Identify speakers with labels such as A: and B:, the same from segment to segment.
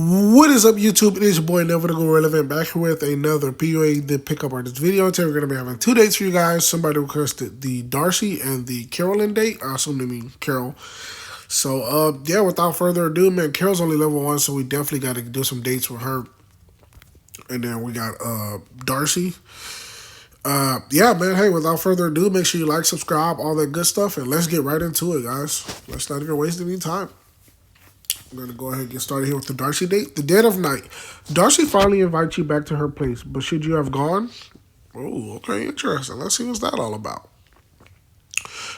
A: What is up, YouTube? It is your boy Never to Go Relevant back here with another PUA the pickup artist video. Today we're going to be having two dates for you guys. Somebody requested the Darcy and the Carolyn date. I assume they mean Carol. So, yeah, without further ado, man, Carol's only level 1, so we definitely got to do some dates with her. And then we got Darcy. Yeah, man, hey, without further ado, make sure you like, subscribe, all that good stuff, and let's get right into it, guys. Let's not even waste any time. I'm going to go ahead and get started here with the Darcy date. The dead of night. Darcy finally invites you back to her place, but should you have gone? Oh, okay, interesting. Let's see what's that all about.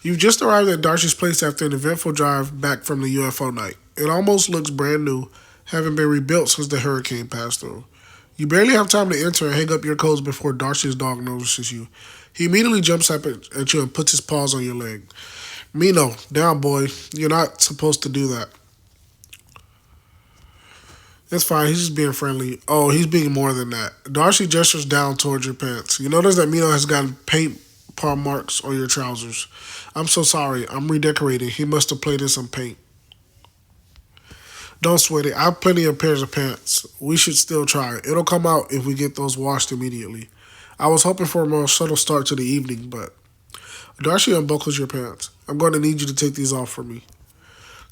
A: You've just arrived at Darcy's place after an eventful drive back from the UFO night. It almost looks brand new, having been rebuilt since the hurricane passed through. You barely have time to enter and hang up your coats before Darcy's dog notices you. He immediately jumps up at you and puts his paws on your leg. Mino, down, boy. You're not supposed to do that. It's fine. He's just being friendly. Oh, he's being more than that. Darcy gestures down towards your pants. You notice that Mino has gotten paint palm marks on your trousers. I'm so sorry. I'm redecorating. He must have played in some paint. Don't sweat it. I have plenty of pairs of pants. We should still try. It'll come out if we get those washed immediately. I was hoping for a more subtle start to the evening, but... Darcy unbuckles your pants. I'm going to need you to take these off for me.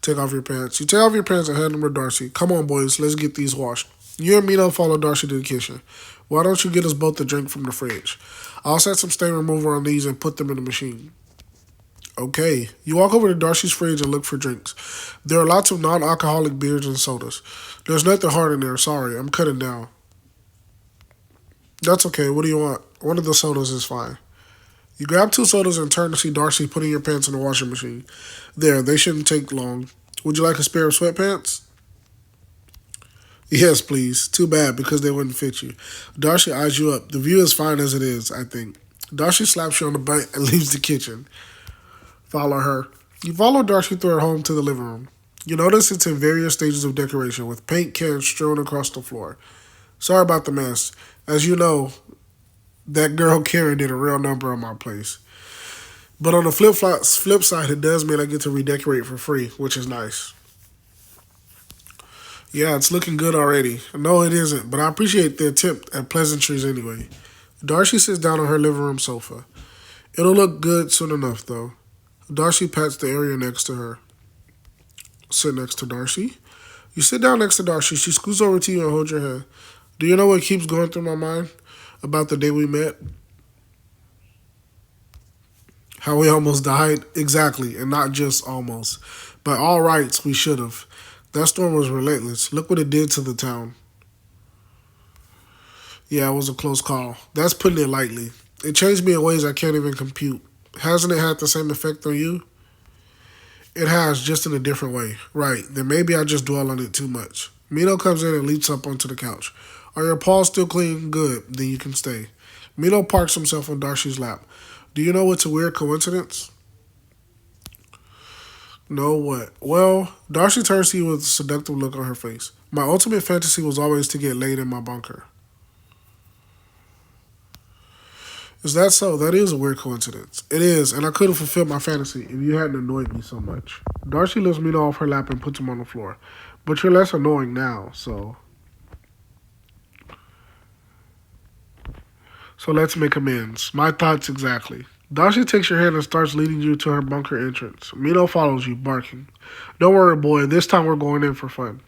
A: Take off your pants. You take off your pants and hand them to Darcy. Come on, boys. Let's get these washed. You and Mino follow Darcy to the kitchen. Why don't you get us both a drink from the fridge? I'll set some stain remover on these and put them in the machine. Okay. You walk over to Darcy's fridge and look for drinks. There are lots of non-alcoholic beers and sodas. There's nothing hard in there. Sorry, I'm cutting down. That's okay. What do you want? One of the sodas is fine. You grab 2 sodas and turn to see Darcy putting your pants in the washing machine. There, they shouldn't take long. Would you like a spare of sweatpants? Yes, please. Too bad, because they wouldn't fit you. Darcy eyes you up. The view is fine as it is, I think. Darcy slaps you on the butt and leaves the kitchen. Follow her. You follow Darcy through her home to the living room. You notice it's in various stages of decoration, with paint cans strewn across the floor. Sorry about the mess. As you know, that girl Karen did a real number on my place. But on the flip side, it does mean I get to redecorate for free, which is nice. Yeah, it's looking good already. No, it isn't, but I appreciate the attempt at pleasantries anyway. Darcy sits down on her living room sofa. It'll look good soon enough, though. Darcy pats the area next to her. Sit next to Darcy. You sit down next to Darcy. She scoots over to you and holds your hand. Do you know what keeps going through my mind about the day we met? How we almost died? Exactly, and not just almost. By all rights, we should have. That storm was relentless. Look what it did to the town. Yeah, it was a close call. That's putting it lightly. It changed me in ways I can't even compute. Hasn't it had the same effect on you? It has, just in a different way. Right, then maybe I just dwell on it too much. Mino comes in and leaps up onto the couch. Are your paws still clean? Good, then you can stay. Mino parks himself on Darcy's lap. Do you know what's a weird coincidence? No, what? Well, Darcy turns to you with a seductive look on her face. My ultimate fantasy was always to get laid in my bunker. Is that so? That is a weird coincidence. It is, and I could have fulfilled my fantasy if you hadn't annoyed me so much. Darcy lifts Mino off her lap and puts him on the floor. But you're less annoying now, so... So let's make amends. My thoughts exactly. Darcy takes your hand and starts leading you to her bunker entrance. Mino follows you, barking. Don't worry, boy. This time we're going in for fun.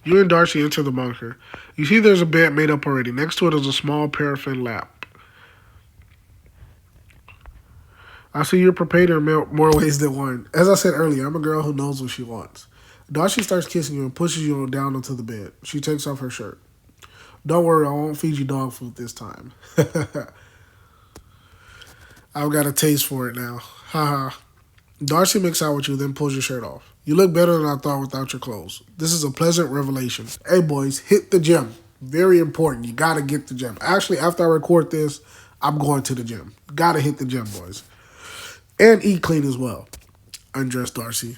A: You and Darcy enter the bunker. You see there's a bed made up already. Next to it is a small paraffin lamp. I see you're prepared in more ways than one. As I said earlier, I'm a girl who knows what she wants. Darcy starts kissing you and pushes you down onto the bed. She takes off her shirt. Don't worry, I won't feed you dog food this time. I've got a taste for it now. Haha. Darcy makes out with you, then pulls your shirt off. You look better than I thought without your clothes. This is a pleasant revelation. Hey, boys, hit the gym. Very important. You got to get the gym. Actually, after I record this, I'm going to the gym. Got to hit the gym, boys. And eat clean as well. Undress Darcy.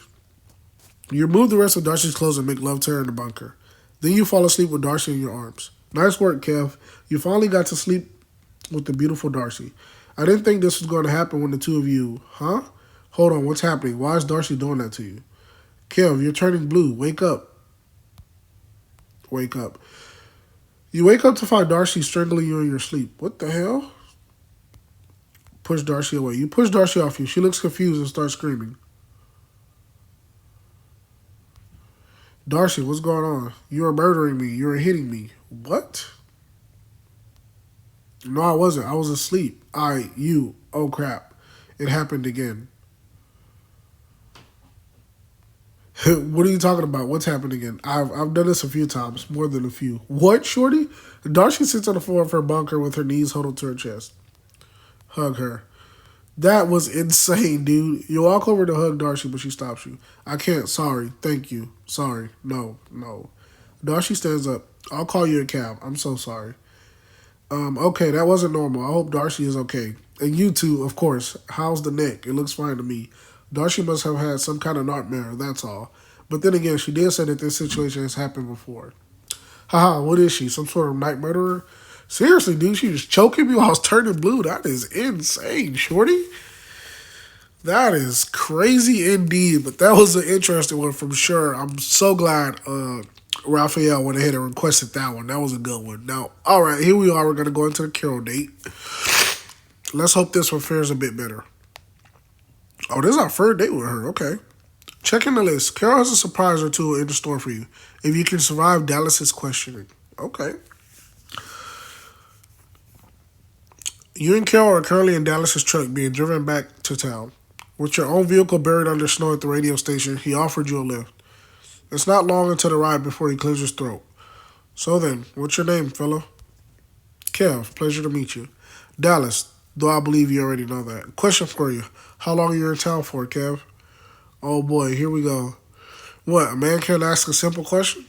A: You remove the rest of Darcy's clothes and make love to her in the bunker. Then you fall asleep with Darcy in your arms. Nice work, Kev. You finally got to sleep with the beautiful Darcy. I didn't think this was going to happen when the two of you... Huh? Hold on, what's happening? Why is Darcy doing that to you? Kev, you're turning blue. Wake up. Wake up. You wake up to find Darcy strangling you in your sleep. What the hell? Push Darcy away. You push Darcy off you. She looks confused and starts screaming. Darcy, what's going on? You are murdering me. You are hitting me. What? No, I wasn't. I was asleep. You. Oh, crap. It happened again. What are you talking about? What's happened again? I've done this a few times, more than a few. What, Shorty? Darcy sits on the floor of her bunker with her knees huddled to her chest. Hug her. That was insane, dude. You walk over to hug Darcy, but she stops you. I can't. Sorry. Thank you. Sorry. No, no. Darcy stands up. I'll call you a cab. I'm so sorry. Okay, that wasn't normal. I hope Darcy is okay. And you too, of course. How's the neck? It looks fine to me. Darcy must have had some kind of nightmare, that's all. But then again, she did say that this situation has happened before. Haha, what is she? Some sort of night murderer? Seriously, dude, she was choking me while I was turning blue. That is insane, Shorty. That is crazy indeed. But that was an interesting one from sure. I'm so glad Raphael went ahead and requested that one. That was a good one. Now, all right, here we are. We're going to go into the Carol date. Let's hope this one fares a bit better. Oh, this is our third date with her. Okay. Checking the list. Carol has a surprise or two in the store for you. If you can survive Dallas's questioning. Okay. You and Carol are currently in Dallas's truck being driven back to town. With your own vehicle buried under snow at the radio station, he offered you a lift. It's not long into the ride before he clears his throat. So then, what's your name, fella? Kev, pleasure to meet you. Dallas, though I believe you already know that. Question for you. How long are you in town for, Kev? Oh boy, here we go. What, a man can't ask a simple question?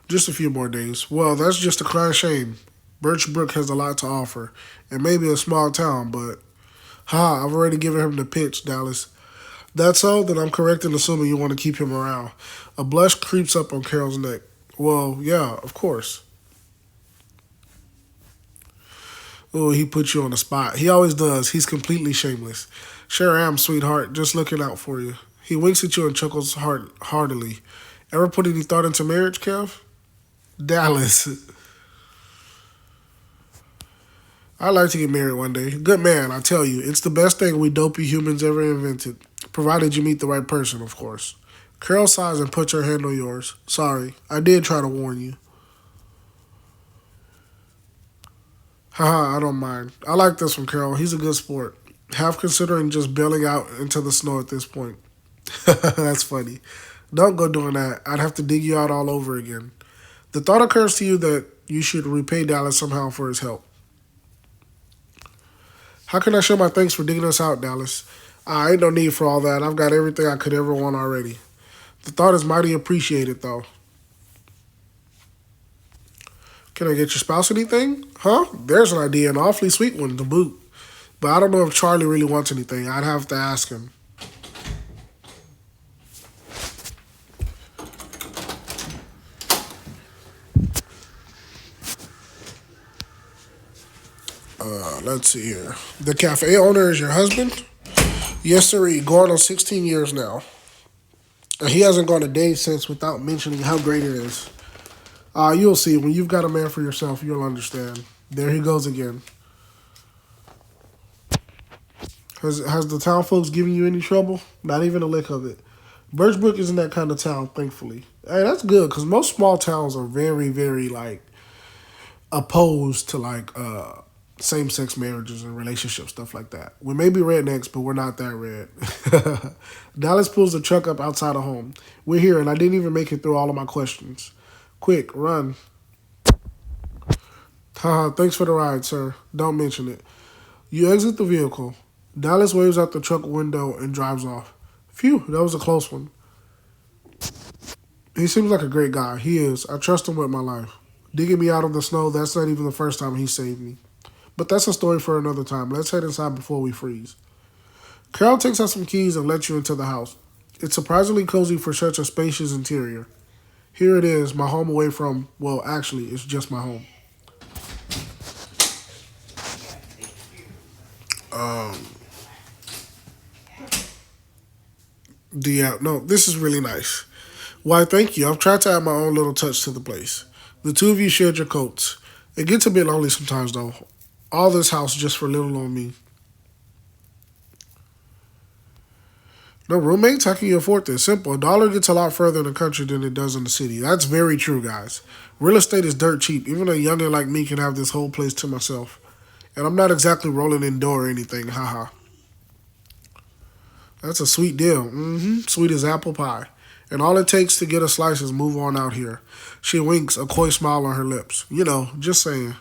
A: Just a few more days. Well, that's just a crying shame. Birch Brook has a lot to offer. It may be a small town, but... I've already given him the pitch, Dallas. That's so? Then I'm correct in assuming you want to keep him around. A blush creeps up on Carol's neck. Well, yeah, of course. Oh, he put you on the spot. He always does. He's completely shameless. Sure am, sweetheart. Just looking out for you. He winks at you and chuckles heartily. Ever put any thought into marriage, Kev? Dallas. I'd like to get married one day. Good man, I tell you. It's the best thing we dopey humans ever invented. Provided you meet the right person, of course. Carol sighs and puts her hand on yours. Sorry, I did try to warn you. I don't mind. I like this one, Carol. He's a good sport. Half considering just bailing out into the snow at this point. That's funny. Don't go doing that. I'd have to dig you out all over again. The thought occurs to you that you should repay Dallas somehow for his help. How can I show my thanks for digging us out, Dallas? Ain't no need for all that. I've got everything I could ever want already. The thought is mighty appreciated, though. Can I get your spouse anything? Huh? There's an idea, an awfully sweet one to boot. But I don't know if Charlie really wants anything. I'd have to ask him. Let's see here. The cafe owner is your husband? Yes, sir. Going on 16 years now. And he hasn't gone a day since without mentioning how great it is. You'll see. When you've got a man for yourself, you'll understand. There he goes again. Has the town folks given you any trouble? Not even a lick of it. Birchbrook isn't that kind of town, thankfully. Hey, that's good, because most small towns are very, very, opposed to, same-sex marriages and relationships, stuff like that. We may be rednecks, but we're not that red. Dallas pulls the truck up outside of home. We're here, and I didn't even make it through all of my questions. Quick, run. Thanks for the ride, sir. Don't mention it. You exit the vehicle. Dallas waves out the truck window and drives off. Phew, that was a close one. He seems like a great guy. He is. I trust him with my life. Digging me out of the snow, that's not even the first time he saved me. But that's a story for another time. Let's head inside before we freeze. Carol takes out some keys and lets you into the house. It's surprisingly cozy for such a spacious interior. Here it is, my home away from, well, actually, it's just my home. No, this is really nice. Why, thank you. I've tried to add my own little touch to the place. The two of you shared your coats. It gets a bit lonely sometimes, though. All this house just for little on me. No roommates? How can you afford this? Simple. A dollar gets a lot further in the country than it does in the city. That's very true, guys. Real estate is dirt cheap. Even a youngin' like me can have this whole place to myself. And I'm not exactly rolling in dough or anything. Haha. That's a sweet deal. Sweet as apple pie. And all it takes to get a slice is move on out here. She winks, a coy smile on her lips. You know, just saying.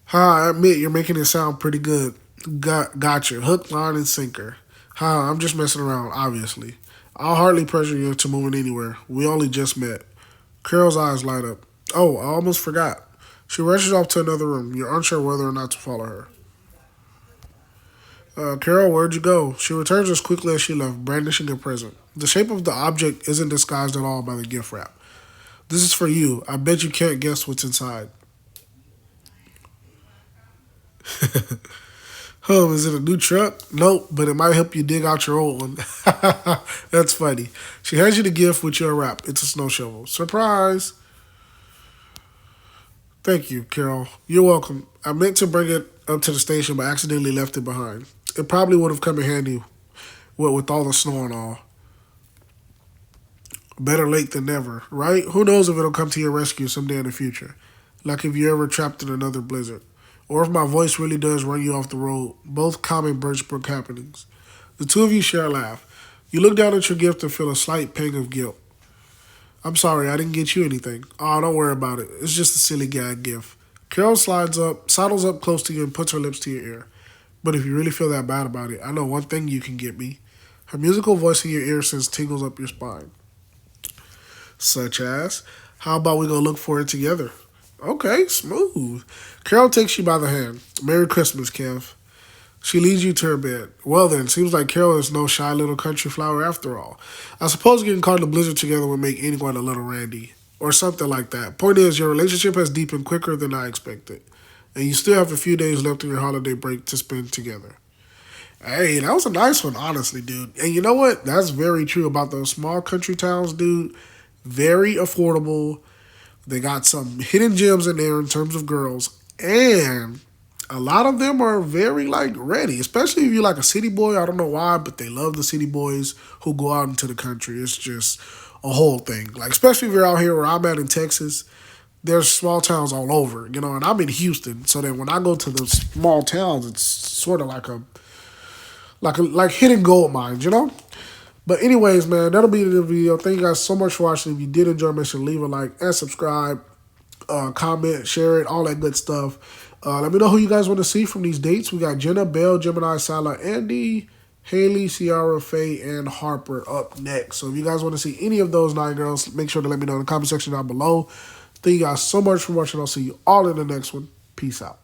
A: Ha, I admit you're making it sound pretty good. Gotcha. Hook, line, and sinker. Ha, I'm just messing around, obviously. I'll hardly pressure you into moving anywhere. We only just met. Carol's eyes light up. Oh, I almost forgot. She rushes off to another room. You're unsure whether or not to follow her. Carol, where'd you go? She returns as quickly as she left, brandishing a present. The shape of the object isn't disguised at all by the gift wrap. This is for you. I bet you can't guess what's inside. Is it a new truck? Nope, but it might help you dig out your old one. That's funny. She hands you the gift with your wrap. It's a snow shovel. Surprise! Thank you, Carol. You're welcome. I meant to bring it up to the station, but accidentally left it behind. It probably would have come in handy with all the snow and all. Better late than never, right? Who knows if it'll come to your rescue someday in the future. Like if you're ever trapped in another blizzard. Or if my voice really does run you off the road. Both common Birchbrook happenings. The two of you share a laugh. You look down at your gift and feel a slight pang of guilt. I'm sorry, I didn't get you anything. Oh, don't worry about it. It's just a silly gag gift. Carol sidles up close to you and puts her lips to your ear. But if you really feel that bad about it, I know one thing you can get me. Her musical voice in your ear sends tingles up your spine. Such as, how about we go look for it together? Okay, smooth. Carol takes you by the hand. Merry Christmas, Kev. She leads you to her bed. Well then, seems like Carol is no shy little country flower after all. I suppose getting caught in a blizzard together would make anyone a little randy. Or something like that. Point is, your relationship has deepened quicker than I expected. And you still have a few days left in your holiday break to spend together. Hey, that was a nice one, honestly, dude. And you know what? That's very true about those small country towns, dude. Very affordable. They got some hidden gems in there in terms of girls. And a lot of them are very, like, ready. Especially if you're like a city boy. I don't know why, but they love the city boys who go out into the country. It's just a whole thing. Like, especially if you're out here where I'm at in Texas. There's small towns all over, you know, and I'm in Houston. So then when I go to the small towns, it's sort of like hidden gold mines, you know? But anyways, man, that'll be the video. Thank you guys so much for watching. If you did enjoy, make sure to leave a like and subscribe, comment, share it, all that good stuff. Let me know who you guys want to see from these dates. We got Jenna, Belle, Gemini, Sala, Andy, Haley, Ciara, Faye, and Harper up next. So if you guys want to see any of those 9 girls, make sure to let me know in the comment section down below. Thank you guys so much for watching. I'll see you all in the next one. Peace out.